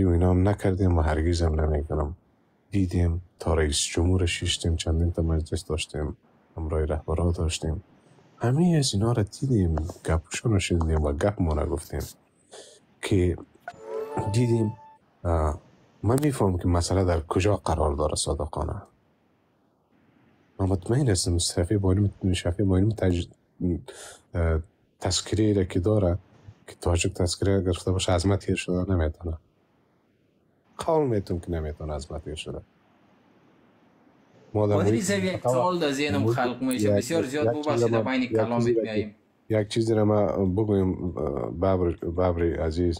و اینا هم نکردیم و هرگز هم نمیکنم. دیدیم تا رئیس جمهور شیشتیم، چندین تا مجلس داشتیم، همراه رهبران داشتیم، همه از اینا را دیدیم، گپشون رو شنیدیم و گپ ما نگفتیم که دیدیم. من میفهم که مسئله در کجا قرار داره. صادقانه من مطمئن هستم شفیع باینی تذکیری را که داره که تاجک تذکیری گرفته باشه عظمت گیر شده نمیتونه. قول میتونم که نمیتونه عظمت گیر شده. مادری صاحب یک سوال در ذهنم خلق میشه، بسیار زیاد ببخشید در بین کلامت میاییم. یک چیزی را ما بگویم بابری عزیز،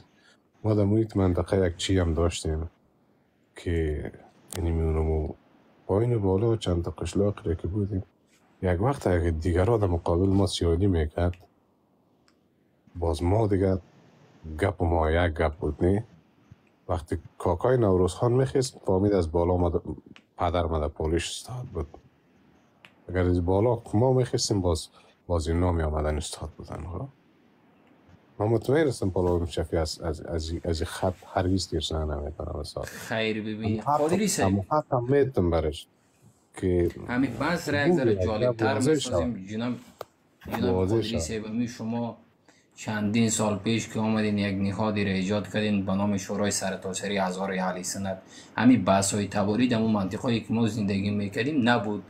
ما در محیط منطقه یک چی هم داشتیم که یعنی میونمو پایین بالا چند تا قشلاق را که بودیم، یک وقت اگه دیگرها در مقابل ما سیادی میکرد، باز ما دیگر گپ ما یک گپ بود نه. وقتی کاکای نوروز خان میخیست فامید از بالا پدر ما در پولیش استاد بود. اگر از بالا ما میخیستیم باز این نامی آمدن استاد بودن. من مطمئن هستم پالا شفیع از خط هرگز تیرسنه نمیتونم استاد. خیر ببینید قادری صاحب حتی میتونم برش که همین بحث را یک ذره جالبتر میسازیم. جناب قادری صاحب، شما چندین سال پیش که آمدین یک نهادی را ایجاد کردین به نام شورای سرتاسری هزار اهل سنت، همین بحث های تباری در اون منطقه‌ای که ما زندگی میکردیم نبود.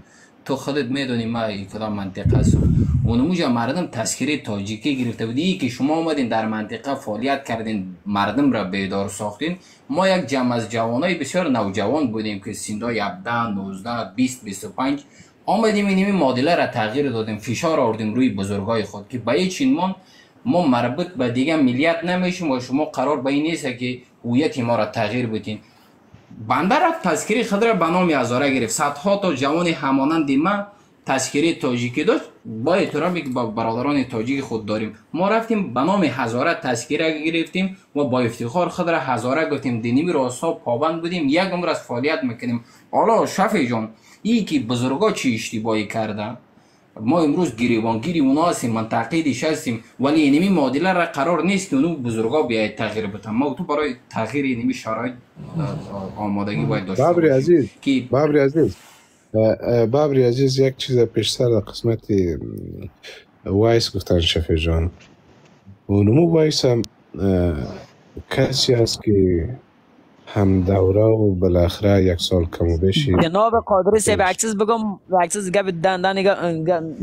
تو خودت میدونی ما کدام منطقه هستم. اونموجا مردم تذکره تاجیکی گرفته بودی که شما آمدین در منطقه فعالیت کردین، مردم را بیدار ساختین. ما یک جمع از جوانای بسیار نوجوان بودیم که سنای 17 19 20 25 آمدیم این معادله را تغییر دادیم، فشار آوردیم روی بزرگای خود که به چین ما مربوط به دیگه ملیت نمیشیم و شما قرار به این نیست که هویت ما را تغییر بدین. بنده را تذکره خود را به نام هزاره گرفت. صدها تا جوان همانند ما تذکره تاجیکی داشت. با احترامی که با برادران تاجیک خود داریم، ما رفتیم به نام هزاره تذکره گرفتیم و با افتخار خود را هزاره گفتیم. دینی راستا پابند بودیم، یک عمر از فعالیت میکنیم. حالا شفیع جان، این که بزرگا چی اشتباهی کردن، ما امروز گریبانگیری اونا هستیم، منتقدش هستیم، ولی اینمی معادله را قرار نیست که اونو بزرگا بیاید تغییر بدن. ما تو برای تغییر اینمی شرایط آمادگی باید داشته باشیم. بابری عزیز یک چیز پیشتر در قسمت وایس گفتن شفیع جان، اونمو وایس هم کسی است که هم دوره و بالاخره یک سال کمو بشی. جناب قادری صاحب عکسز بگم عکسز گپ دندان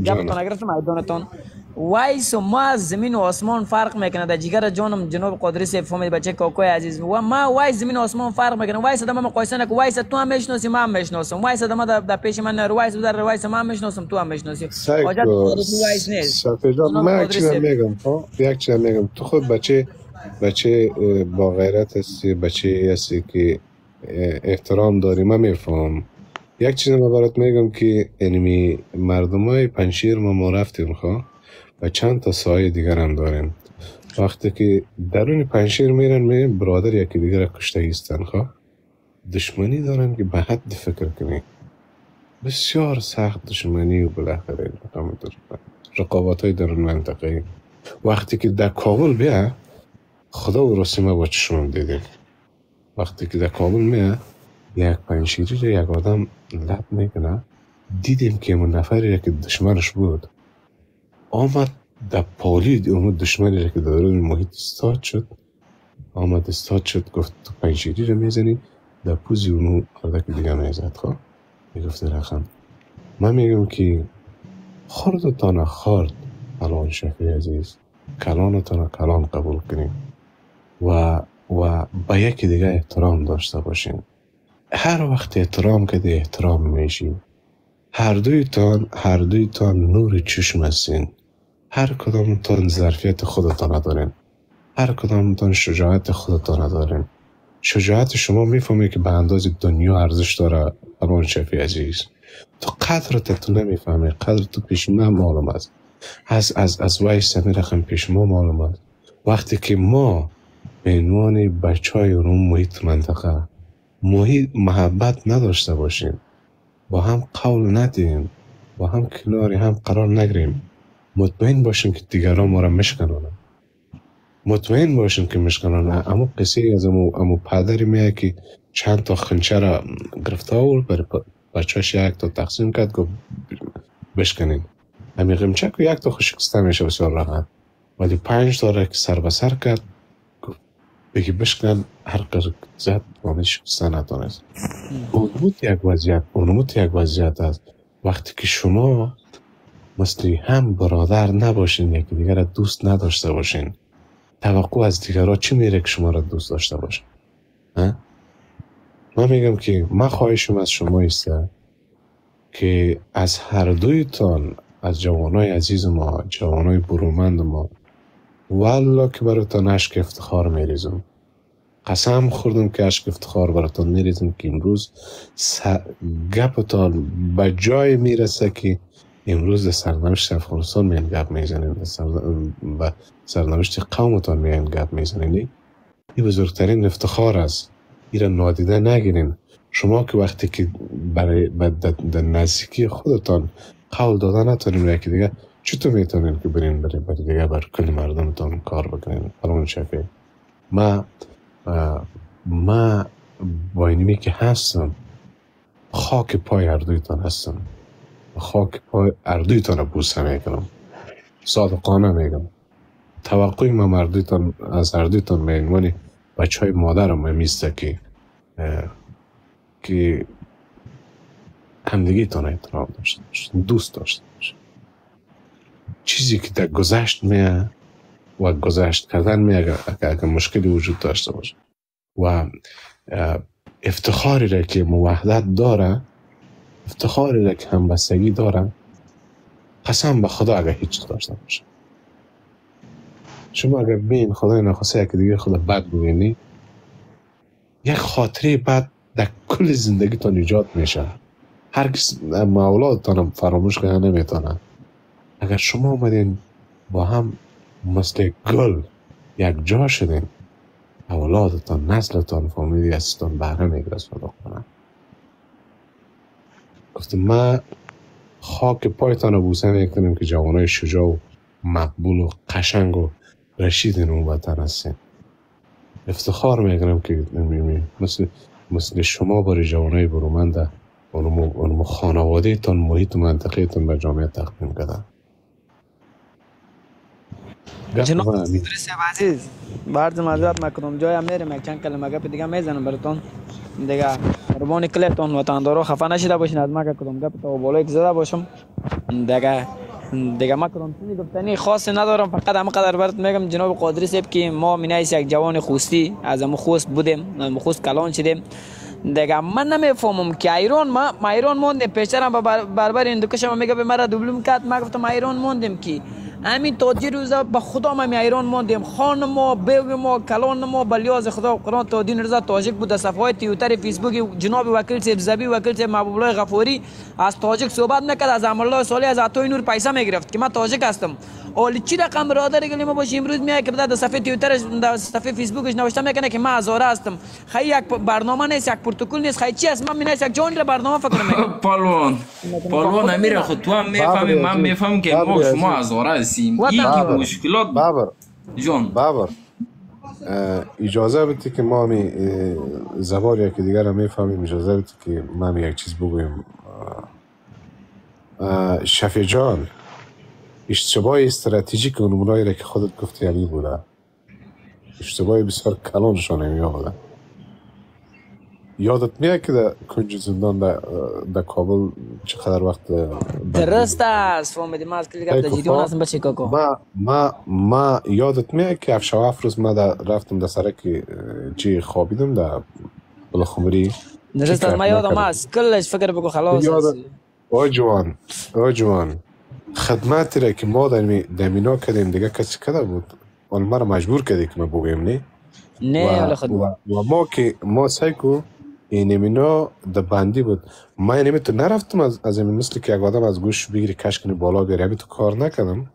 گپ نگرفتم ایدانتون وایس ما از زمین و آسمان فرق میکنه. در جگر جانم جناب قادری صاحب فهمید بچه کاکای عزیز و ما وایس زمین و آسمان فرق میکنه. وایس دم ما مقایسه نکن. وایس تو هم میشناسی من هم میشناسم. وایس دم در پیش من وایس در وایس من هم میشناسم تو هم میشناسی. حاجت وایس نیست. من یک چیز میگم تو خود بچه با غیرت هستی، بچه هستی که احترام داری. من میفهم یک چیز ما برات میگم که انمی مردم های پنشیر ما رفتیم و چند تا سایه دیگر هم داریم. وقتی که درون پنشیر میرن برادر یکی دیگر کشته ایستن دشمنی دارن که به حد فکر کنی بسیار سخت دشمنی و بالاخره رقابت های درون منطقه. وقتی که در کابل بیا خدا و راستی ما با چشمم دیدیم. وقتی که در کابل میاد یک پنشیری رو یک آدم لب میکنه، دیدیم که اون نفری که دشمنش بود آمد در پالید اون دشمنی رو که در اون محیط استاد شد گفت تو پنشیری رو میزنی در پوزی اونو اردک دیگه میزد. میگفت رخم من میگم که خردتان خرد کلان شفیع عزیز، کلانتان کلان قبول کنیم و با یکی دیگه احترام داشته باشین. هر وقت احترام که احترام میشین، هر دویتان نور چشم هستین، هر کدامتان ظرفیت خودتان دارین، هر کدامتان شجاعت خودتان دارین. شجاعت شما میفهمی که به انداز دنیا ارزش داره. الان شفیع عزیز تو قدر تو نمیفهمی، قدر تو پیش من معلوم است، از وایس رقم پیش ما معلوم است. وقتی که ما به عنوان بچهای اون محیط منطقه محبت نداشته باشیم، با هم قول ندیم، با هم کناری هم قرار نگیریم، مطمئن باشیم که دیگران ما را میشکنونن. مطمئن باشین که میشکنن. اما قصه از امو پدری میه که چند تا خنچه را گرفته آورد برای بچه‌اش یک تا تقسیم کرد گفت بشکنین. امی خنچه که یک تا خشکسته میشه بسیار راحت، ولی 5 تا را که سر به سر کرد گفت بگی بشکنن هر قدر زد وامی شکسته نتونست. اونموت یک وضعیت است وقتی که شما مثل هم برادر نباشین، یکی دیگر را دوست نداشته باشین. توقع از دیگرها چی میره که شما را دوست داشته باشین؟ من میگم که من خواهشم از شما است که از هر دویتان، از جوانای عزیز ما، جوانای برومند ما، والله که براتان اشک افتخار میریزم. قسم خوردم که اشک افتخار براتان میریزم که امروز گپتان به جای میرسه که امروز در سرنوشت افغانستان میان گپ میزنیم، و سرنوشت قومتان میان گپ میزنیم. این بزرگترین افتخار است. ایره نادیده نگیرین. شما که وقتی که برای در نزدیکی خودتان قول داده نتونیم یکی دیگه، چطور میتونین که برین برای دیگه بر کل مردمتان کار بکنین؟ قلون شفیع ما با اینمی که هستم خاک پای اردویتان هستم، خاک پای اردویتان رو بوسه میکنم، صادقانه میگم. توقعی ما از اردویتان میگم بچه های مادرم میسته که همدیگیتان احترام داشته باشین، دوست داشته باشین. چیزی که در گذشت میه و گذشت کردن میه اگر مشکلی وجود داشته باشه و افتخاری را که موحدت داره، افتخاری را که همبستگی داره، قسم به خدا اگر هیچ داشته باشه. شما اگر بین خدای نخواسته یکی دیگه خدا بد ببینی، یک خاطره بد در کل زندگیتان ایجاد میشه. هرگز اولادتان فراموش کنه نمیتونه. اگر شما اومدین با هم مثل گل یک جا شدین، اولادتان، نسلتان، فامیلی هستان بهره میگره صدا کنن. گفتم ما خاک پایتان رو بوسه میکنیم که جوانای شجاع و مقبول و قشنگ و رشیدین اون وطن هستین. افتخار میکنم که مثل شما برای جوانای برومنده اونم خانواده تان، محیط منطقه تان به جامعه تقدیم کردن. جناب درست عزیز بعد معذرت میکنم، جای میرم یک چند کلمه گپ دیگه میزنم براتون دیگه. قربان کلتون وطندارا خفه نشیده باشین از ما که کدام گپ تو بالای زده باشم دیگه ما کدام چیزی گفتنی خاصی ندارم. فقط همه قدر برات میگم جناب قادری صاحب که ما مینایس یک جوان خوستی از همون خوست بودیم، همون خوست کلان شدیم دیگه. من نمیفهمم که ایران ما ایران موندیم. پیشترم بربر اندوکشم میگه به مرا دوبلم کرد، ما گفتم ایران موندیم که همین تاجی رضا به خدا ما ایران موندیم. خان ما، بیگ ما، کلان ما به لیاز خدا قرآن تا دین رضا تاجیک بود. صفحه توییتر فیسبوک جناب وکیل صاحب زبی، وکیل صاحب محبوب الله غفوری از تاجیک صحبت میکرد، از امر الله صالح از عطای نور پیسه میگرفت که من تاجیک هستم. اولی چی رقم برادر گلی ما باشه امروز میاد که در صفحه توییترش، در صفحه فیسبوکش نوشته میکنه که من هزاره هستم. خیلی یک برنامه نیست، یک پروتکل نیست، خیلی چی است؟ من میناس یک جانی را برنامه فکر میکنم. پالوان امیر خود تو هم میفهمی، من میفهم که ما شما هزاره هستیم. این مشکلات بابر جان بابر اجازه بدی که ما می زبان که دیگر هم میفهمیم. اجازه بدی که من یک چیز بگویم. شفیع جان، اشتباه استراتژیک نمونه‌ای را که خودت گفتی همین بوده. اشتباه بسیار کلانشان همین بوده. یادت میاد که در کنج زندان در کابل چقدر وقت درست است فهمیدی؟ ما از کلی گفت جدیون هستم بچه کاکو. ما یادت میاد که افروز ما رفتم در سرک چی خوابیدم در بلخمری. درست است، ما یادم است کلش فکر بگو خلاص است. او جوان خدمتی را که ما در مینا کردیم دیگه کسی کده بود. اون ما را مجبور کردی که ما بگویم نه و ما سایکو این مینا در بندی بود. ما اینمی تو نرفتم از این مثل که یک آدم از گوش بگیری کش کنی بالا بیاری، همی تو کار نکردم.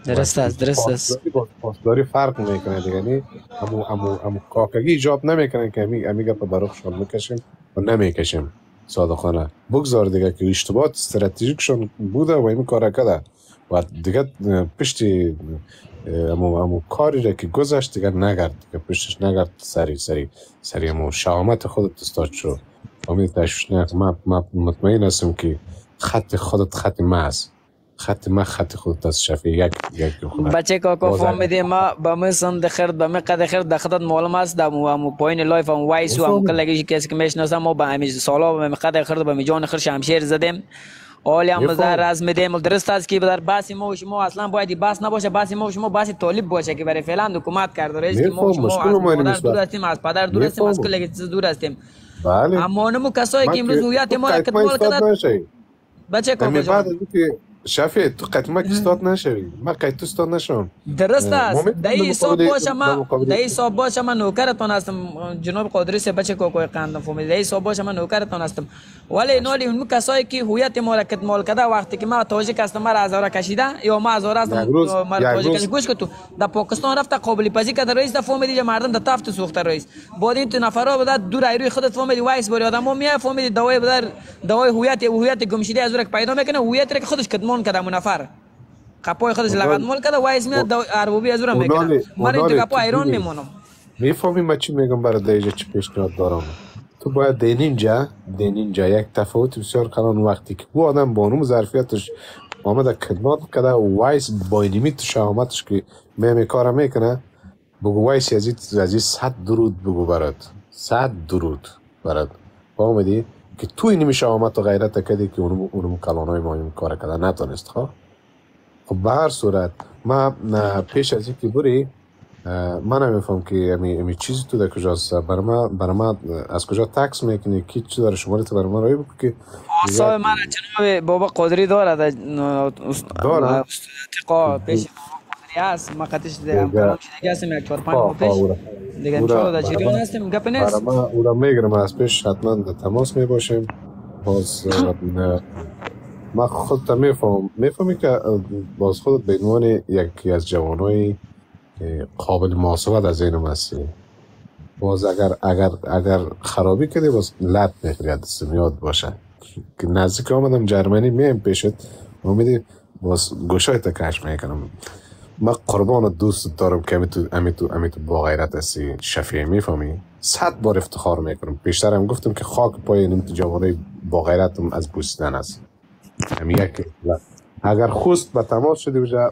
درست است پاسداری فرق میکنه دیگه. نی امو کاکگی ایجاب نمیکنه که همی گپ برخشان میکشیم و نمیکشیم. صادقانه بگذار دیگه که اشتباهات استراتژیکشون بوده و این کار کرده. و دیگه پشتی امو کاری را که گذشت دیگه نگرد، دیگه پشتش نگرد، سری امو شهامت خودت استاد شو. امید تشویش نکن. من مطمئن هستم که خط خودت خط ما است، خط خودت است شفیع. یک بچه کاکا فهمیدی ما با مثلا دخرد با مقدر خرد دخدت معلوم است دمو پایین لایف ام وایس و ام کلگی کسی که میشناسم ما با همین سالا با مقدر خرد با میجان خر شمشیر زدیم. اولی هم بذار از میدیم درست است که بدر باسی ما و شما اصلا باید باس نباشه، باسی ما و شما باسی طالب باشه که برای فعلا حکومت کرده رئیس که ما و شما از مادر دور هستیم، از پدر دور هستیم، از کلگی چیز دور هستیم. بله. اما نمو کسایی که امروز هویت ما را کتمان کردن بچه کاکا جان شفیع تو قدمک استاد نشوی، من قید تو استاد نشم. درست است. دایی حساب باشه من نوکرتون هستم جناب قادری سے بچه کوکوی قندم فهمید. دایی حساب باشه من نوکرتون هستم، ولی نالی اون کسایی که هویت ما را کتمان کرده وقتی که ما تاجیک هستم مرا ازاره کشیده یا ما ازاره هستم مرا تاجیک کشیده. گوش تو در پاکستان رفته قابل پذیر کرده رئیس فهمیدی مردم در تفت سوخته رئیس بعد این تو نفرا بده دور ایروی خودت فهمیدی وایس بری آدمو میای فهمیدی دوای بدر دوای هویت گمشیده از اون پیدا میکنه هویت را که خودش کتمان کرده اون نفر قپای خودش لغت مول کرده وایس میاد اربوبی از اون میکنه. من این تو قپا ایران میمونم. میفهمی من چی میگم برای دیگه چی پیشنهاد دارم. تو باید دینینجا یک تفاوت بسیار کلان وقتی که او آدم با اون ظرفیتش آمده خدمات کرده و وایس با لیمیت شهامتش که کار میکنه بگو وایس عزیز 100 درود بگو برات 100 درود برات فهمیدی که تو اینی شهامت و غیرت کردی که اونم کلانای ما این کار کرده نتونست. خب به هر صورت ما پیش از اینکه بری من نمیفهم که امی چیزی تو در کجاست. برای ما از کجا تکس میکنی کی چی داره شماره تو برای ما رایی بکن که حساب من جناب بابا قادری داره اتقا پیش قادری هست ما قطعش هم کلام شده هستیم 1-4-5 ماه پیش دیگه انشاءالله در جریان هستیم گپ نیست. برای ما او را میگرم از پیش حتما در تماس میباشیم. باز من خودت میفهمی که باز خودت به عنوان یکی از جوانای قابل محاسبت از اینم هستی. باز اگر خرابی کردی باز لط میخوری دستم یاد باشه که نزدیک آمدم جرمنی میم پیشت امیدی باز گوشای تا کش میکنم. من قربان دوست دارم که امی تو با غیرت هستی شفیع میفهمی 100 بار افتخار میکنم. بیشتر هم گفتم که خاک پای این جوانای با غیرتم از بوسیدن است. اگر خوست به تماس شده بشه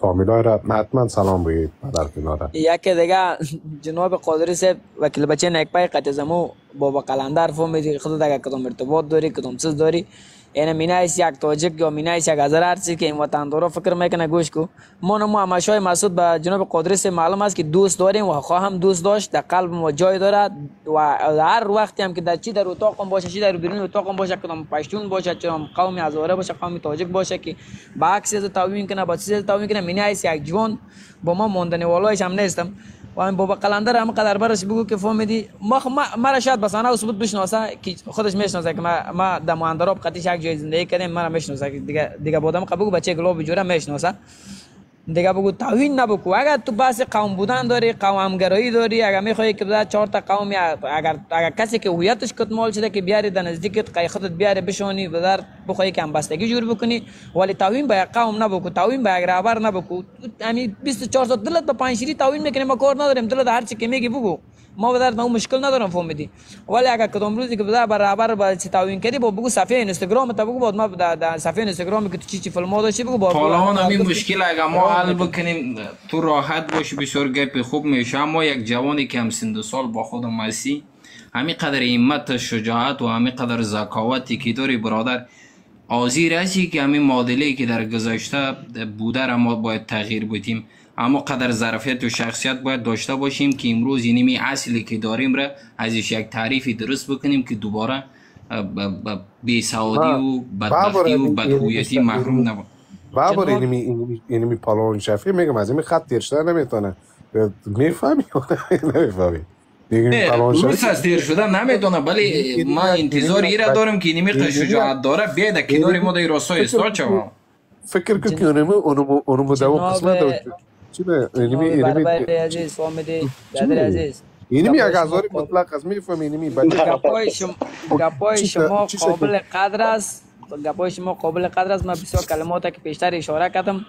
فامیلای را حتما سلام بگید پدر کناره. یکی دیگه جناب قادری صاحب وکیل بچه نکپای قطع زمو بابا قلندر فهمیدی خودت اگر کدام ارتباط داری کدام چیز داری اینه مینایش یک تاجیک یا مینایش یک هزار هرچی که این وطن داره فکر میکنه گوش کو ما همشای مسعود به جناب قادری صاحب معلوم است که دوست داریم و خواهم دوست داشت در قلب ما جای داره و هر وقتی هم که در چی در اتاقم باشه چی در بیرون اتاقم باشه کدام پشتون باشه چرا قومی هزاره باشه قومی تاجیک باشه که با عکس تاوین کنه با چیز تاوین کنه مینایش یک جوان با ما موندنی والایش هم نیستم و این بابا قلندر هم قدر برش بگو که فهمیدی ما شاید بس انا ثبوت بشناسه که خودش میشناسه که ما در مهندراب قطعش یک جای زندگی کردیم من میشناسه دیگه بودم قبول بچه گلاب جوره میشناسه دیگه بگو توهین نبکو. اگر تو بحث قوم بودن داری قومگرایی داری اگر میخوای که بذار 4 تا قومی اگر کسی که هویتش کتمال شده که بیاری در نزدیکت قای خودت بیاری بشونی بذار بخوای که همبستگی جور بکنی ولی توهین به قوم نبکو توهین به رهبر نبکو. همین 24 ساعت دلت به پنجشیری توهین میکنی ما کار نداریم دلت هر چی که میگی بگو ما بدر نو مشکل ندارم فهمیدی ولی اگر کدام روزی که بذار برابر با تعاون کردی بگو صفحه اینستاگرام تا بگو بعد ما در صفحه اینستاگرام که تو چی فیلم‌ها داشتی بگو با حالا همین مشکل اگر ما حل بکنیم تو راحت باشی بسیار گپ خوب میشه. اما یک جوانی که هم سن سال با خودم هستی همین قدر همت شجاعت و همین قدر ذکاوتی که داری برادر آزیر هستی که همین معادله‌ای که در گذشته بوده را ما باید تغییر بدیم. اما قدر ظرفیت و شخصیت باید داشته باشیم که امروز اینمی اصلی که داریم را ازش یک تعریفی درست بکنیم که دوباره بی‌سوادی و بدبختی و بدهویتی محروم نباشیم. بابر اینمی پالون شفیع میگم از این خط تیر شده نمیتونه میفهمی نمیفهمی درست از تیر شده نمیتونه ولی ما انتظار ایره دارم که اینمی قدر شجاعت داره بیاده کنار ما در راستای استاد شوم. فکر کن که اونمو دو قسمت اینمی عزیز فهمیدی برادر عزیز اینمی یک هزاری مطلق از میفهمی اینمی گپای شما قابل قدر است گپای شما قابل قدر است. من بسیار کلمات که پیشتر اشاره کردم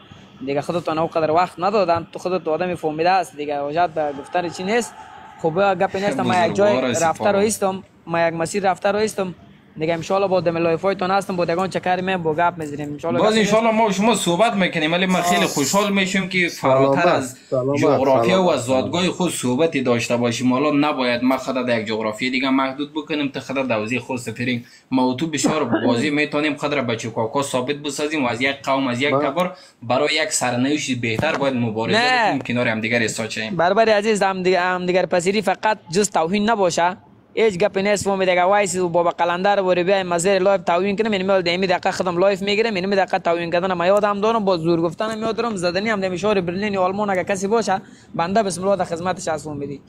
دیگه، خودتون اونقدر وقت ندادم، تو خودت آدمی فهمیده است دیگه، حاجت به گفتن چی نیست. خب گپ نیست، ما یک جای رفته رو ایستم، ما یک مسیر رفته رو ایستم دیگه. ان شاء الله با دم لایفایتون هستم، با دگان چکر می با گپ میزنیم ان شاء الله. باز ان شاء الله ما شما صحبت میکنیم، ولی ما خیلی خوشحال میشیم که فراتر از جغرافیا و از زادگاه خود صحبتی داشته باشیم. حالا نباید ما خود در یک جغرافیا دیگه محدود بکنیم، تا خود دوزی خود سفرین موضوع بسیار واضح میتونیم خود را بچه کاکا ثابت بسازیم و از یک قوم از یک تبر برای یک سرنوشت بهتر باید مبارزه کنیم، کنار هم دیگر ایستاد شیم. برابر عزیز، هم دیگر پذیری فقط جز توهین نباشه. هیچ گپ نیست فهمی دیگه. وایس بابا قلندر و بیا مزیر لایف توهین کنم، اینم دمی دقیقه خودم لایف میگیرم، اینم دقیقه توهین کردن ما یادم دارم، با زور گفتن میادم، زدنی هم دمی شهر برلین و آلمان اگه کسی باشه بنده بسم الله در خدمتش هستم میدی.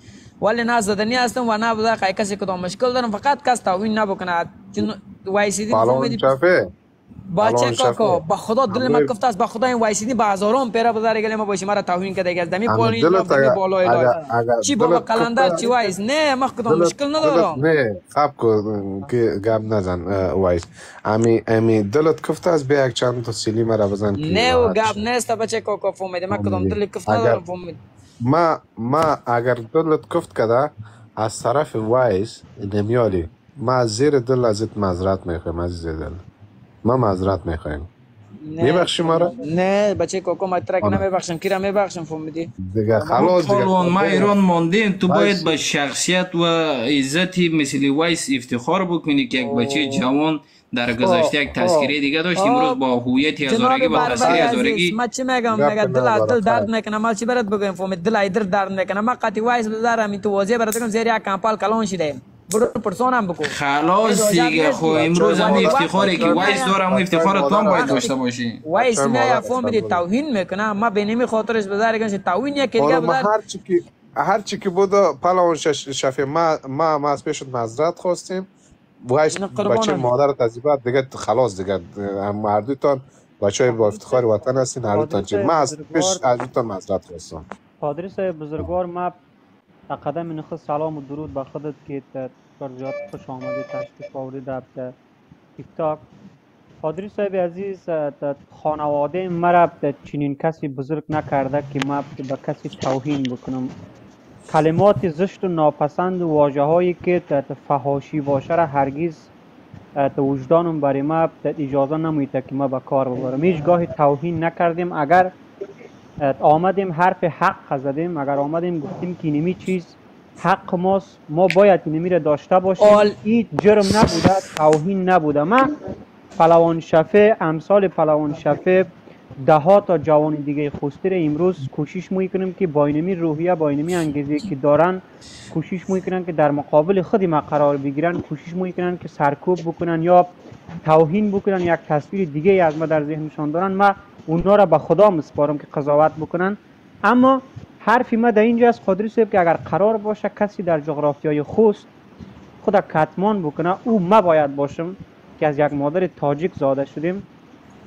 ولی نه زدنی هستم و نه بوده کسی کدام مشکل دارم، فقط کس توهین نبکنه. وایس دی فهمیدی بچه کاکا با خدا دل من گفته است، با خدا این وایسیدی با هزاران پیره بذاره گلی ما باشی مرا توهین کرده دیگه. دمی پولین دمی بالای داد چی بابا قلندر چی وایس؟ نه ما کدام مشکل ندارم. نه خب که گپ نزن وایس. امی دلت گفته است بیا یک چند تا سیلی مرا بزن. نه و گپ نیست بچه کاکا فهمیدی، ما کدام دل گفته ندارم فهمید. ما اگر دلت گفت کده از طرف وایس نمیالی، ما زیر دل ازت معذرت میخوایم عزیز دل، ما معذرت میخوایم. میبخشی ما را؟ نه بچه کوکو ما ترک نمیبخشم، کی را میبخشم فهمیدی؟ دیگه خلاص دیگه. ما ایران ماندیم، تو باید به شخصیت و عزتی مثل وایس افتخار بکنی که یک بچه جوان در گذشته یک تذکره دیگه داشت، امروز با هویت هزارگی با تذکره هزارگی. ما چی میگم؟ میگم دل از دل درد میکنه، ما چی برات بگم فهمید؟ دل از دل درد میکنه. ما قطعی وایس بذارم این تو واژه برات بگم زیر یک کمپال کلان شده. برو پرسونم بکو خلاص دیگه. خو امروز هم افتخاری که وایس دارم، افتخار تو هم باید داشته باشی. وایس نه فهمیدی توهین میکنه، ما بینمی خاطرش بذارگم توهین یک دیگه بذار. هر چی که بود پلوان شفیع ما از پیشت معذرت خواستیم. وایس بچه مادر تذیبات دیگه خلاص دیگه، مردوتان بچه با افتخار وطن هستین، هر دوتان چی ما از پیش از دوتان معذرت خواستم. پادری صاحب بزرگوار، ما قدم نخست سلام و درود به خودت که زیاد خوش آمدی تشریف آوردی در تیک تاک. پادری صاحب عزیز، خانواده مرا چنین کسی بزرگ نکرده که ما به کسی توهین بکنم. کلمات زشت و ناپسند و واژه هایی که فحاشی باشه را هرگز وجدانم برای ما اجازه نمیده که ما به کار ببرم. هیچ گاهی توهین نکردیم. اگر آمدیم حرف حق زدیم، اگر آمدیم گفتیم که اینمی چیز حق ماست، ما باید اینمی را داشته باشیم. این جرم نبوده، توهین نبوده. من پلوان شفه، امثال پلوان شفه، ده ها تا جوان دیگه خوستی را امروز کوشش میکنیم که با اینمی روحیه، با اینمی انگیزه که دارن کوشش میکنن که در مقابل خود ما قرار بگیرن، کوشش میکنن که سرکوب بکنن یا توهین بکنن، یک تصویر دیگه از ما در ذهنشان دارن. ما اونها را به خدا مسپارم که قضاوت بکنن. اما حرفی ما در اینجا از قادری صاحب که اگر قرار باشه کسی در جغرافیای خوست خود کتمان بکنه، او ما باید باشم که از یک مادر تاجیک زاده شدیم،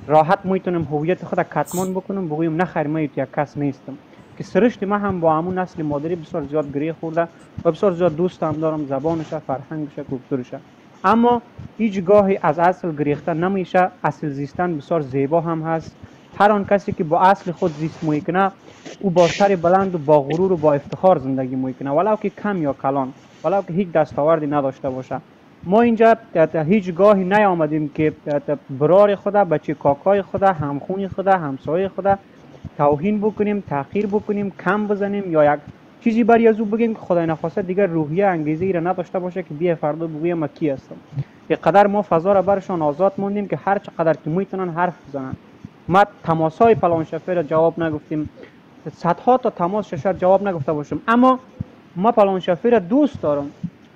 راحت میتونم هویت خود کتمان بکنم، بگویم نه خیر من یک کس نیستم. که سرشت ما هم با همون نسل مادری بسیار زیاد گریه خورده و بسیار زیاد دوست هم دارم، زبانش، فرهنگش، کلتورش. اما هیچ گاهی از اصل گریخته نمیشه. اصل زیستن بسیار زیبا هم هست. هر آن کسی که با اصل خود زیست میکنه او با سر بلند و با غرور و با افتخار زندگی میکنه، ولو که کم یا کلان، ولو که هیچ دستاوردی نداشته باشه. ما اینجا هیچ گاهی نیامدیم که برار خدا، بچه کاکای خدا، همخونی خدا، همسایه خدا توهین بکنیم، تحقیر بکنیم، کم بزنیم یا یک چیزی بر از او بگیم که خدای نخواسته دیگر روحیه انگیزه ای را نداشته باشه که بیا فردا بگویم ما کی هستم. اینقدر ما فضا را برشان آزاد موندیم که هر چقدر که میتونن حرف بزنن. ما تماسهای پلوان شفه را جواب نگفتیم، صدها تا تماس ششر جواب نگفته باشم، اما ما پلوان شفه را دوست دارم،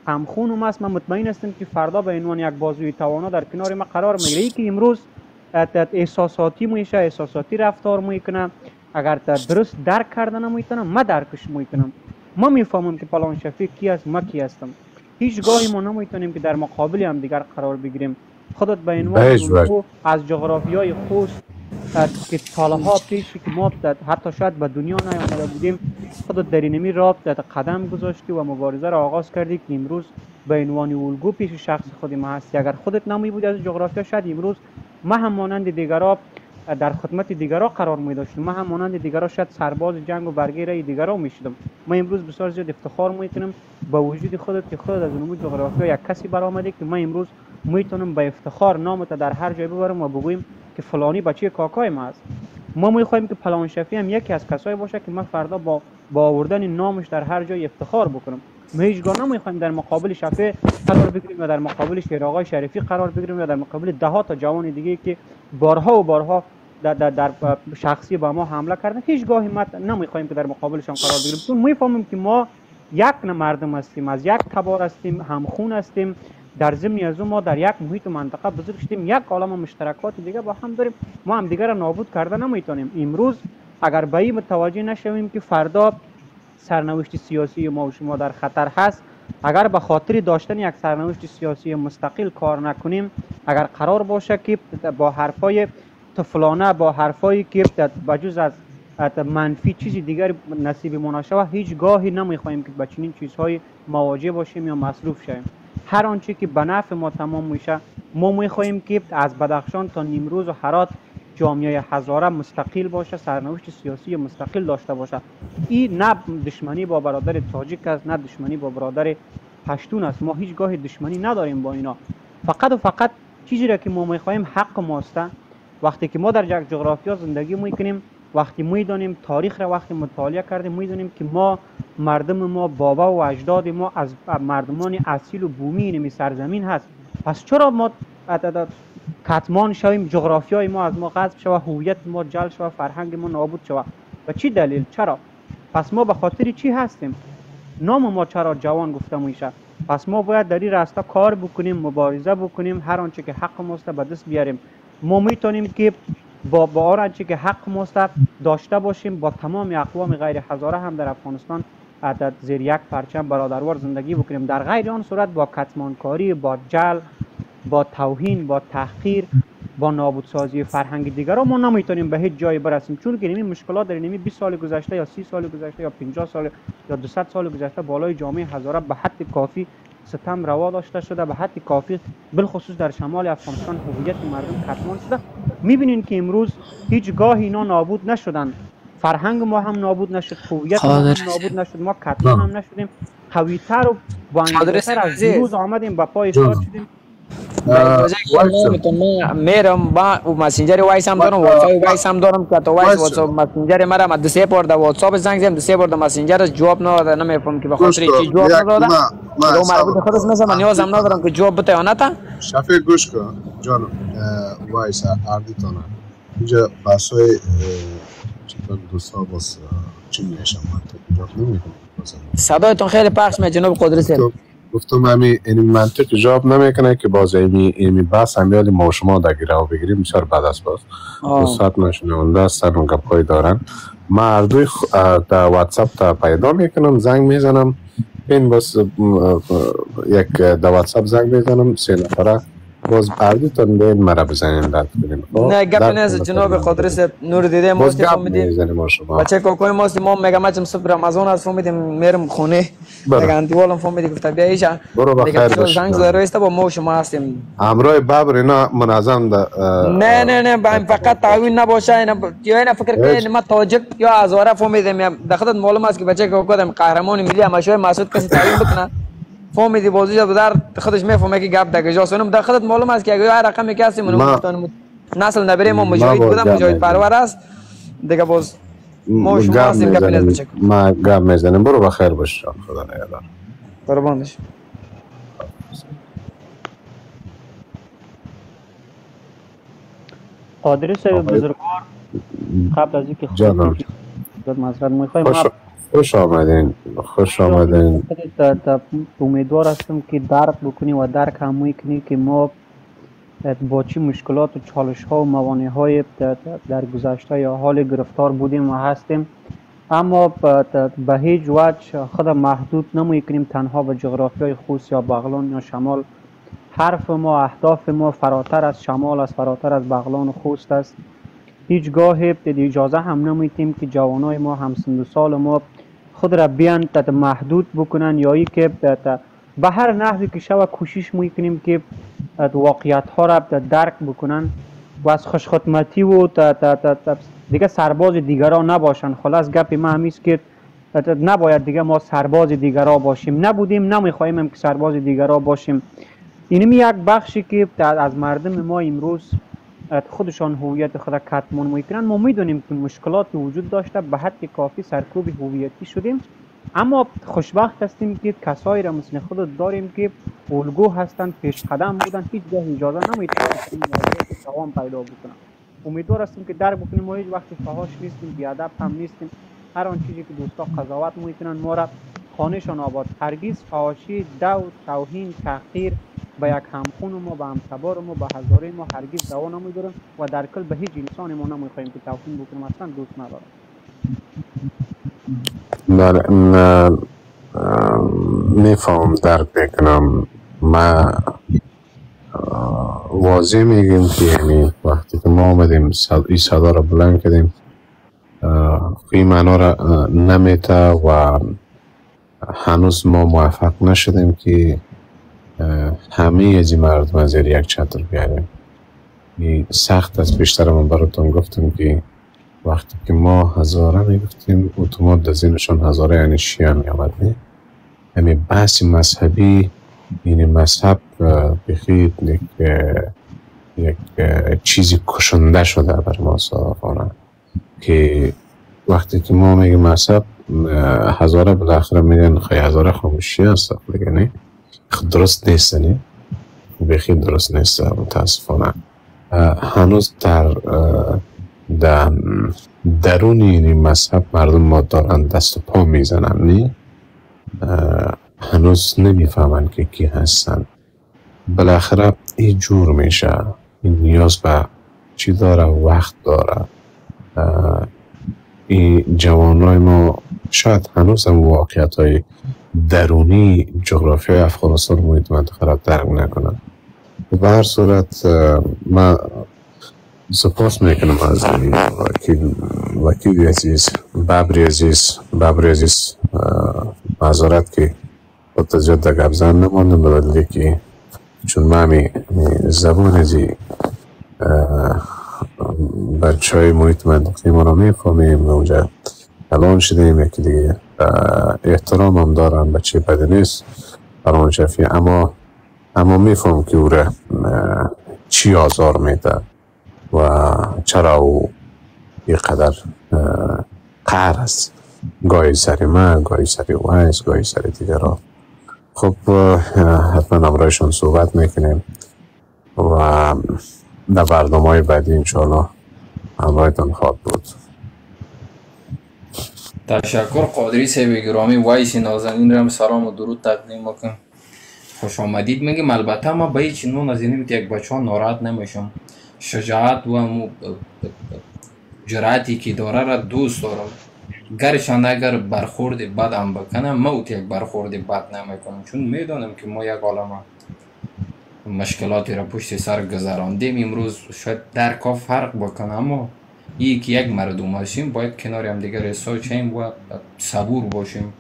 همخونم است. من مطمئن هستم که فردا به عنوان یک بازوی توانا در کنار ما قرار میگیره. ای که امروز احساساتی میشه، احساساتی رفتار میکنه، اگر درست درک کردن نمیتونه، ما درکش میکنم. ما میفهمم که پلوان شفه کی است، ما کی هستم. هیچ گاهی ما نمیتونیم که در مقابل هم دیگر قرار بگیریم. خودت به عنوان از جغرافیای خوست که سالها پیش که ما حتی شاید به دنیا نیامده بودیم، خودت در اینمی راه قدم گذاشتی و مبارزه را آغاز کردی که امروز به عنوان الگو پیش شخص خود ما هستی. اگر خودت نمی بودی از جغرافیا، شاید امروز ما هم مانند دیگرا در خدمت دیگرا قرار می داشتیم، ما هم مانند دیگرا شاید سرباز جنگ و برگیره دیگرا می شدم. ما امروز بسیار زیاد افتخار می کنم با وجود خودت که خودت از اون جغرافیا یک کسی برآمده که ما امروز میتونم با افتخار نامت در هر جای ببرم و بگویم که فلانی بچه کاکای ما است. ما میخوایم که پلان شفیع هم یکی از کسایی باشه که من فردا با آوردن نامش در هر جای افتخار بکنم. ما هیچگاه نمیخوایم در مقابل شفیع قرار بگیریم یا در مقابل شیرآقای شریفی قرار بگیریم یا در مقابل ده ها تا جوان دیگه که بارها و بارها در شخصی با ما حمله کردن. هیچگاهی ما نمیخوایم که در مقابلشان قرار بگیریم، چون میفهمیم که ما یک مردم هستیم، از یک تبار هستیم، همخون هستیم. در ضمن از ما در یک محیط و منطقه بزرگ شدیم، یک عالم مشترکات دیگه با هم داریم. ما هم دیگه را نابود کرده نمیتونیم. امروز اگر به این متوجه نشویم که فردا سرنوشت سیاسی ما و شما در خطر هست، اگر به خاطر داشتن یک سرنوشت سیاسی مستقل کار نکنیم، اگر قرار باشه که با حرفای طفلانه، با حرفایی که بجز از منفی چیزی دیگر نصیب ما نشود، هیچ گاهی نمیخوایم که با چنین چیزهای مواجه باشیم یا مصروف شویم. هر آنچه که به نفع ما تمام میشه، ما میخواهیم که از بدخشان تا نیمروز و هرات جامعه هزاره مستقل باشه، سرنوشت سیاسی مستقل داشته باشه. این نه دشمنی با برادر تاجیک است، نه دشمنی با برادر پشتون است. ما هیچ گاهی دشمنی نداریم با اینا. فقط و فقط چیزی را که ما میخواهیم حق ماست. وقتی که ما در یک جغرافیا زندگی میکنیم، وقتی میدانیم تاریخ را وقتی مطالعه کردیم، میدانیم که ما مردم ما، بابا و اجداد ما از مردمان اصیل و بومی این سرزمین هست. پس چرا ما کتمان شویم، جغرافیای ما از ما غصب شود، هویت ما جل شود، فرهنگ ما نابود شود؟ و چی دلیل؟ چرا؟ پس ما به خاطر چی هستیم؟ نام ما چرا جوان گفته میشه؟ پس ما باید در این راستا کار بکنیم، مبارزه بکنیم، هر آنچه که حق ماست به دست بیاریم. ما میتونیم که با هر آنچه که حق ماست داشته باشیم، با تمام اقوام غیر هزاره هم در افغانستان عدد زیر یک پرچم برادروار زندگی بکنیم. در غیر آن صورت با کتمانکاری، با جل، با توهین، با تحقیر، با نابودسازی فرهنگ دیگر ما نمیتونیم به هیچ جایی برسیم، چون که این مشکلات در این 20 سال گذشته یا 30 سال گذشته یا 50 سال یا 200 سال گذشته بالای جامعه هزاره به حد کافی ستم روا داشته شده، به حد کافی بالخصوص در شمال افغانستان هویت مردم کتمان شده. میبینین که امروز هیچگاه اینا نابود نشدن، فرهنگ ما هم نابود نشد، هویت ما هم نابود نشد، ما کتمان هم نشدیم، قوی‌تر و بانگی‌تر از دیروز آمدیم با پای ایستاد شدیم. میرم با مسنجر وایس هم دارم، واتساپ وایس هم دارم که تو وایس واتساپ مسنجر مرا ما دسه بار در واتساپ زنگ زدم، دسه بار در مسنجر جواب نداد. نمیفهم که بخاطر چی جواب نداد. ما مربوط خودش مثلا نیاز هم ندارم که جواب بده یا نه. تا شفیع گوش کن جانم، وایس اردیتونه اینجا بحثای چطور دوستا باز چی میشم من تو جواب نمیکنم. صدایتون خیلی پخش میاد جناب قدرت. گفتم این منطق جواب نمیکنه که باز ایمی بحث امیالی ما و شما در گیره بگیریم بسیار بد است. باز دوستات نشونونده هستن و گپ‌های دارن. ما اردوی در واتساپ تا پیدا میکنم، زنگ میزنم، این بس یک در واتساپ زنگ میزنم 3 نفره باز اردوتون بین مرا بزنین درد کنیم. نه گپ نیست جناب قدرت، نور دیده ماست فهمیدیم بچه کوکوی ماست. ما میگم ما صبح رمضان است فهمیدیم میرم خونه میگم انتیوالم فهمیدیم گفت بیا ایشا برو بخیر باش. زنگ زده است با ما و شما هستیم امروی ببر اینا منظم نه فقط تعاون نباشه. اینا فکر کنید ما تاجک یا هزاره فهمیدیم دخلت معلوم است که بچه کوکو قهرمان ملی همشوی مسعود کسی تعیین بکنه فهمیدی بازی در خودش میفهمه که گپ دگه جاست. اونم در خودت معلوم است که اگه هر رقمی که هستیم اونم نسل نبره ما مجاهد بودم، مجاهد پرور است دیگه. باز ما شما هستیم گپ نیست بچه ما گپ میزنیم. برو بخیر باش خدا نگهدار. قربانش. قادری صاحب بزرگوار قبل از اینکه خود معذرت میخوایم خوش آمدین. امیدوار هستم که درک بکنی و درک هم میکنی که ما با چی مشکلات و چالش ها و موانع های در گذشته یا حال گرفتار بودیم و هستیم، اما به هیچ وجه خود محدود نمیکنیم تنها به جغرافیای خوست یا بغلان یا شمال. حرف ما، اهداف ما فراتر از شمال است، فراتر از بغلان و خوست است. هیچگاه اجازه هم نمیتیم که جوانای ما هم سن و سال ما خود را بیان محدود بکنن یا ای که به هر نحوی که شود کوشش میکنیم که واقعیت ها را درک بکنن و از خوشخدمتی و دیگه سرباز دیگران نباشن. خلاص گپ ما همیست که نباید دیگه ما سرباز دیگران باشیم، نبودیم، نمیخوایم هم که سرباز دیگران باشیم. اینم یک بخشی که از مردم ما امروز خودشان هویت خود کتمان میکنن. ما میدونیم که مشکلات وجود داشته، به حد کافی سرکوب هویتی شدیم، اما خوشبخت هستیم که کسایی را مثل خود داریم که الگو هستند، پیش قدم بودن، هیچ جا اجازه نمیدن که دوام پیدا بکنن. امیدوار هستیم که درک بکنیم ما هیچ وقت فحاش نیستیم، بیادب هم نیستیم. هر آن چیزی که دوستا قضاوت میکنن ما را خانهشان آباد. هرگز فحاشی، دو، توهین، تحقیر به یک همخون ما، به همسبار ما، به هزاره ما هرگز دوا نمیداریم و در کل به هیچ انسان ما نمیخوایم که توهین بکنیم، اصلا دوست ندارم. بله، میفهم، درک میکنم. ما واضح میگیم که یعنی وقتی که ما آمدیم این صدا را بلند کردیم این معنا را نمیته و هنوز ما موفق نشدیم که همه از این مردم از یک چتر بیاریم. این سخت است. بیشتر من براتون گفتم که وقتی که ما هزاره میگفتیم اتومات از اینشان هزاره یعنی شیعه می آمد. یعنی بحث مذهبی، این مذهب بخید یک چیزی کشنده شده بر ما صادقانه، که وقتی که ما میگیم مذهب هزاره بالاخره میگن خیلی هزاره خاموشی هست، یعنی درست نیست، یعنی بخید درست نیست. متاسفانه هنوز در درون این مذهب مردم ما دارن دست و پا میزنن، نه هنوز نمیفهمن که کی هستن. بالاخره این جور میشه. این نیاز به چی داره؟ وقت داره. این جوانای ما شاید هنوز هم واقعیت های درونی جغرافیای افغانستان محیط منطقه را درک نکنن. به هر صورت من سپاس میکنم از وکیل عزیز ببری عزیز معذرت که خودت زیاد در گپ زن نماندم، بلدی که چون من زبان ازی بچه های محیط منطقه ما را میفهمیم، اونجا الان شدیم یکی دیگه احترام هم دارم، بچه بده نیست بران شفی، اما میفهم که او را چی آزار میده و چرا او یک قدر قهر است، گاهی سر من، گاهی سر ویس، گاهی سر دیگر ها. خب حتما امرایشان صحبت میکنیم و در برنامه های بعدی انشاءالله همراهتان خواهد بود. تشکر قادری صاحب گرامی. وایس نازنین رم سلام و درود تقدیم میکنم. خوش آمدید میگم. البته ما به هیچ نوع از این یک بچه ها ناراحت نمیشم. شجاعت و جرأتی که داره را دوست دارم. گرشان اگر برخورد بد هم بکنم ما اوت یک برخورد بد نمیکنم، چون میدونم که ما یک عالمه مشکلاتی را پشت سر گذراندیم. امروز شاید درک فرق بکنه، اما یک مردم هستیم، باید کنار هم دیگر رساییم و صبور باشیم.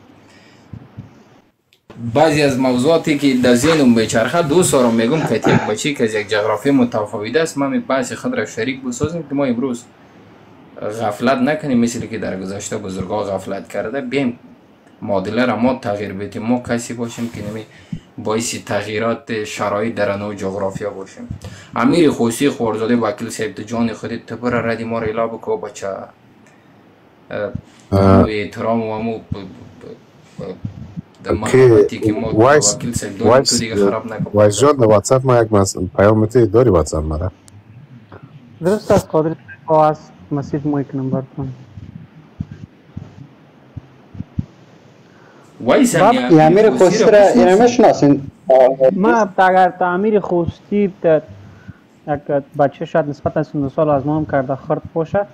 بعضی از موضوعاتی که در ذهنم میچرخه دوست دارم میگم که یک بچه که از یک جغرافی متفاوت است ما بعضی خود را شریک بسازیم که ما امروز غفلت نکنیم، مثل که در گذشته بزرگا غفلت کرده، بیم معادله را ما تغییر بدیم، ما کسی باشیم که نمی باعث تغییرات شرایط در نوع جغرافیا باشیم. امیر خوسی خورزاده وکیل صاحب جان خودت تبر ردی ما را اعلام بکو بچه احترام و امو در محبتی که ما وکیل صاحب داریم تو دیگه خراب نکن. وایس جان در واتساپ ما یک پیامتی داری واتساپ مرا؟ درست است قادر صاحب، مسیج میکنم براتون. وایس امیر خوستی را اینا میشناسین؟ ما اگر امیر خوستی یک بچه شاید نسبت 32 سال از ما هم کرده خرد باشه،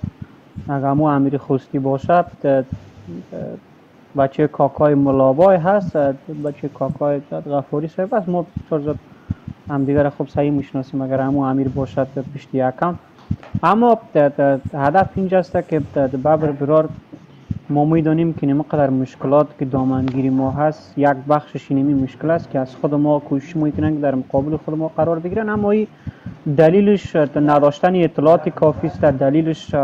اگر مو امیر خوستی باشد بچه کاکای ملابای هست، بچه کاکای غفوری صاحب است. ما چرا هم دیگر خوب صحیح میشناسیم اگر همو امیر باشد پشت اکانت. اما هدف اینجاست که ببر برار ما میدانیم که نمیقدر مشکلات که دامنگیری ما هست یک بخشش اینمی مشکل است که از خود ما کوشش میکنن که در مقابل خود ما قرار بگیرن، اما این دلیلش نداشتن اطلاعات کافی است، دلیلش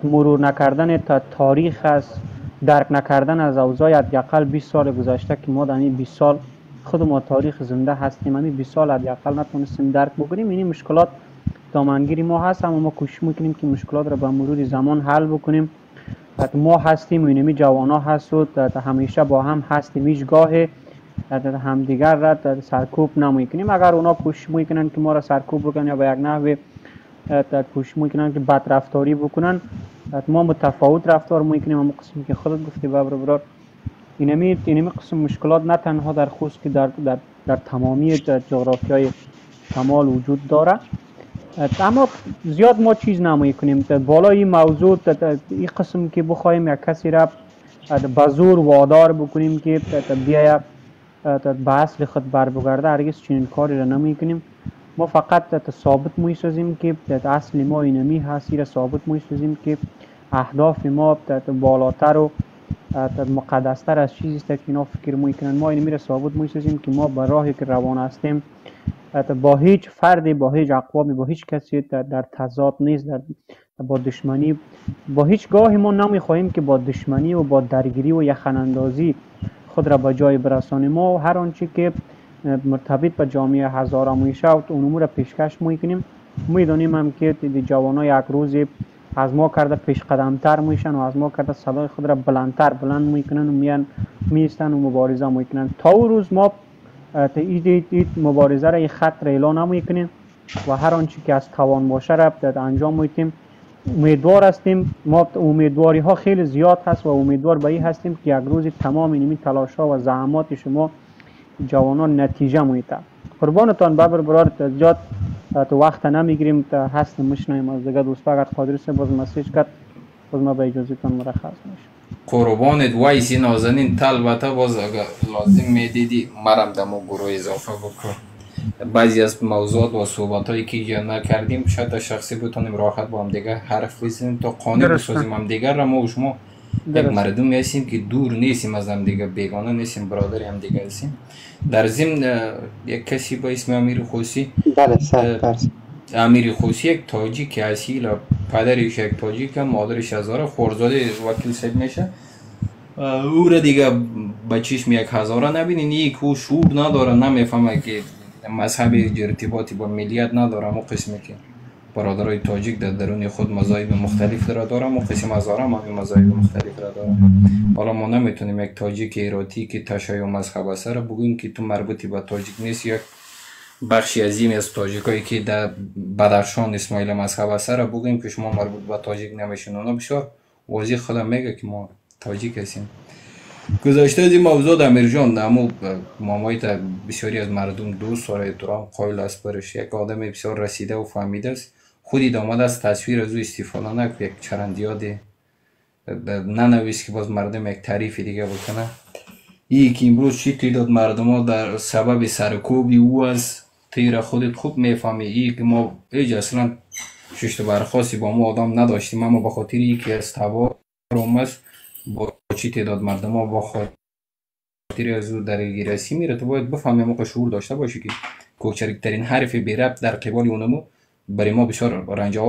مرور نکردن تاریخ است، درک نکردن از اوضاع حداقل 20 سال گذشته که ما در این 20 سال خود ما تاریخ زنده هستیم، همین 20 سال حداقل نتونستیم درک بکنیم. این مشکلات دامنگیری ما هست، اما ما کوشش میکنیم که مشکلات را به مرور زمان حل بکنیم. ما هستیم و اینمی جوانا هست و همیشه با هم هستیم، هیچ گاه همدیگر را سرکوب نمیکنیم. اگر اونا کوشش میکنن که ما را سرکوب بکنن یا به یک نحو کوشش میکنن که بد رفتاری بکنن، ما متفاوت رفتار میکنیم. اما قسمی که خودت گفتی برادر، اینمی قسم مشکلات نه تنها در خوست که در تمامی جغرافیای شمال وجود داره، اما زیاد ما چیز نمی کنیم. بالای این موضوع این قسم که بخوایم یک کسی را به زور وادار بکنیم که بیاید به اصل خود بر بگرده، هرگز چنین کاری را نمی کنیم. ما فقط ثابت می سازیم که اصل ما اینمی هست، را ثابت می سازیم که اهداف ما بالاتر و مقدستر از چیزی است که اینا فکر می کنن. ما اینمی را ثابت می سازیم که ما به راهی که روان هستیم با هیچ فردی، با هیچ اقوامی، با هیچ کسی در تضاد نیست، با دشمنی با هیچ گاهی ما نمیخواهیم که با دشمنی و با درگیری و یخن اندازی خود را به جای برسانیم. ما هر آنچه که مرتبط به جامعه هزاره میشه و اون امور پیشکش میکنیم. میدونیم هم که جوانای یک روز از ما کرده پیش قدمتر میشن و از ما کرده صدای خود را بلند میکنن و میان میستن و مبارزه میکنن. تا اون روز ما این مبارزه را خط را اعلان نمیکنیم و هر آنچه که از توان باشه را انجام میدیم. امیدوار هستیم، ما امیدواری ها خیلی زیاد هست و امیدوار به این هستیم که یک روز تمام این تلاش ها و زحمات شما جوانان نتیجه میده. قربانتان برادر، زیاد وقت نمیگیریم، هست میشنیم از دیگه دوستا. اگر قادر است باز مسیج کرد باز ما به اجازهتون مرخص میشیم. قربانت وایسی نازنین، البته باز اگر لازم میدیدی مرم دمو گروه اضافه بکن. بعضی از موضوعات و صحبت هایی که نکردیم شاید شخصی بتونیم راحت با هم دیگه حرف بزنیم تا قانع بسازیم هم دیگر را. ما و شما یک مردم هستیم که دور نیستیم از هم دیگه، بیگانه نیستیم، برادر هم دیگه هستیم. در ضمن یک کسی با اسم امیر خوسی، امیر خوسی یک تاجیک اصیل، پدرش یک تاجیک، مادرش هزاره، خورزاده وکیل صاحب میشه. او را دیگه بچیش 1000 نبینین. یک او شعور نداره، نمیفهمه که مذهب ارتباطی با ملیت نداره. اما قسمی که برادرای تاجیک در درون خود مذاهب مختلف را داره، اما قسم هزاره هم مذاهب مختلف را داره. حالا ما نمیتونیم یک تاجیک ایراتی که تشیع مذهب است را بگوییم که تو مربوطی به تاجیک نیست. یک بخشی عظیمی از تاجیکایی که در بدخشان اسماعیل مذهب است را بگوییم که شما مربوط به تاجیک نمیشین. اونا بسیار واضح خودم میگه که ما تاجیک هستیم. گذاشته از این موضوع امیر جان، اما مامایی تا بسیاری از مردم دوست و احترام قائل است برش. یک آدم بسیار رسیده و فهمیده است. خودی آمده از تصویر از او استفاده نکنه، یک چرندیادی ننویس که باز مردم یک تعریف دیگه بکنه. این که امروز چی تعداد مردم ها در سبب سرکوبی او از تیر خودت خوب میفهمی. این که ما ایج اصلا ششت برخواستی با ما آدم نداشتیم، اما به خاطر این که از تبار است با چی تعداد مردم ها با خاطر از او درگیر هستی میره. تو باید بفهمی، موقع شعور داشته باشی که کوچکترین حرف بی ربط در قبال اونمو برای ما بسیار رنج آور